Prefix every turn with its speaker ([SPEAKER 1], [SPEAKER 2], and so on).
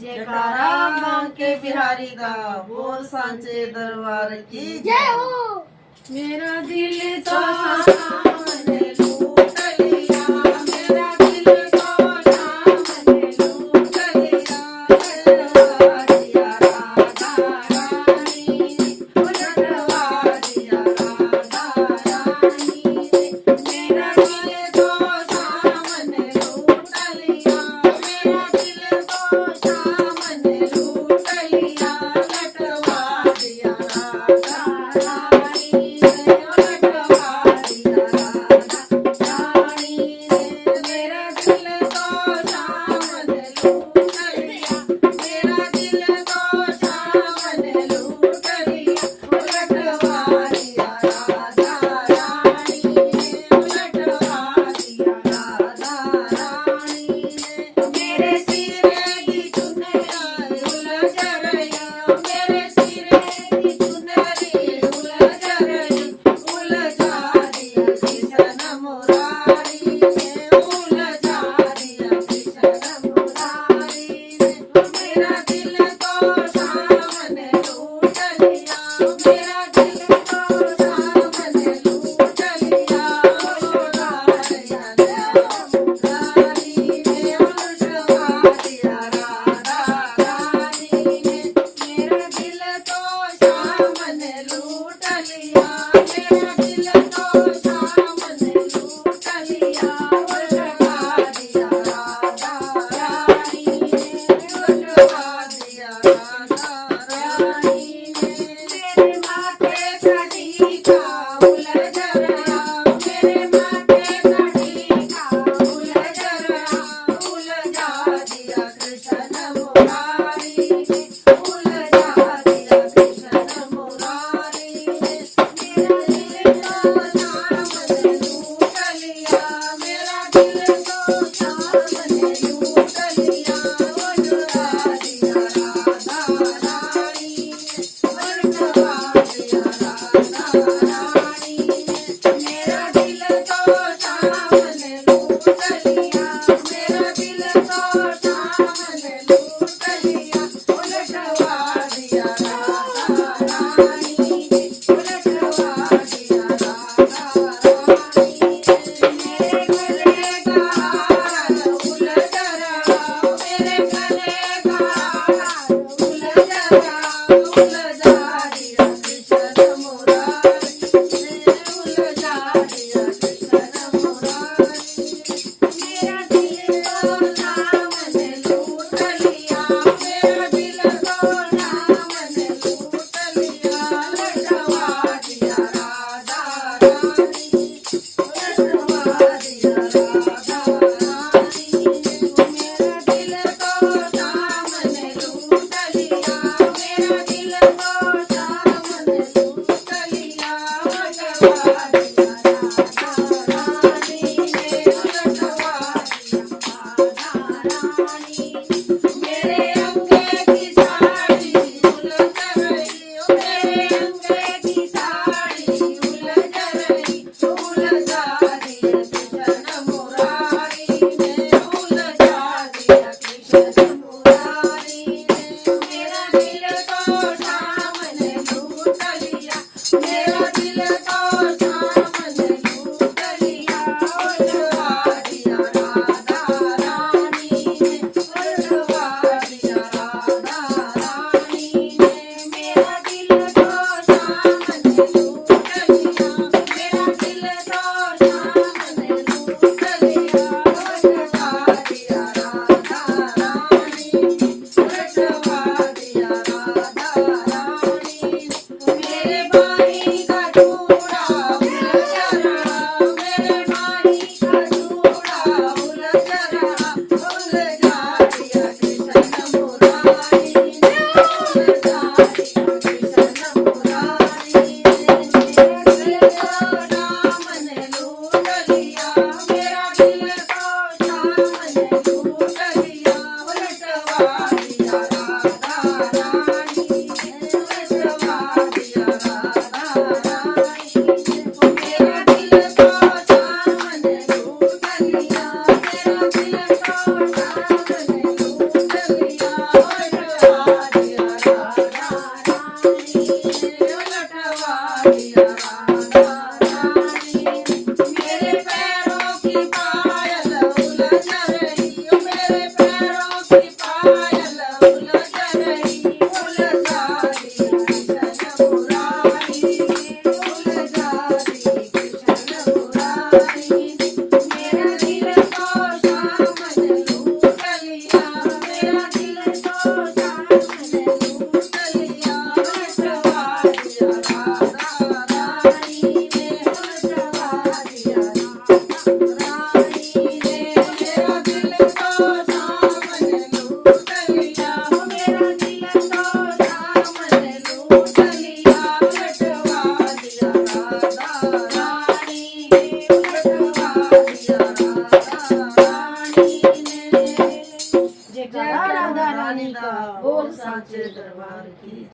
[SPEAKER 1] जयकारा बांके बिहारी दा, बोल सांचे दरबार की
[SPEAKER 2] जय हो।
[SPEAKER 1] मेरा दिल तो सामने लूट लिया, मेरा दिल तो सामने लूट लिया, लटवा दिया राधा रानी ने, लटवा दिया राधा रानी ने, मेरा दिल तो सामने लूट लिया, मेरा दिल तो सामने लूट लिया, लटवा दिया राधा रानी ने, लटवा दिया राधा रानी ने, मेरा दिल तो सामने लूट लिया, मेरा मेरे पैरों की पायल उलझ रही, मेरे पैरों की पायल उलझ रही, उलझा दी कृष्ण मुरारी, उलझा दी कृष्ण मुरारी। मेरा दिल तो शाम ने लूट लिया, मेरा दिल तो शाम ने लूट लिया, उलझवा दिया राधा रानी ने, उलझवा दिया रानी ने। मेरा दिल तो शाम ने लूट लिया, मेरा दिल तो शाम ने लूट लिया, उलझवा दिया राधा रानी ने, उलझवा दिया राधा रानी ने। जय राधा रानी का बोल सांचे दरबार की।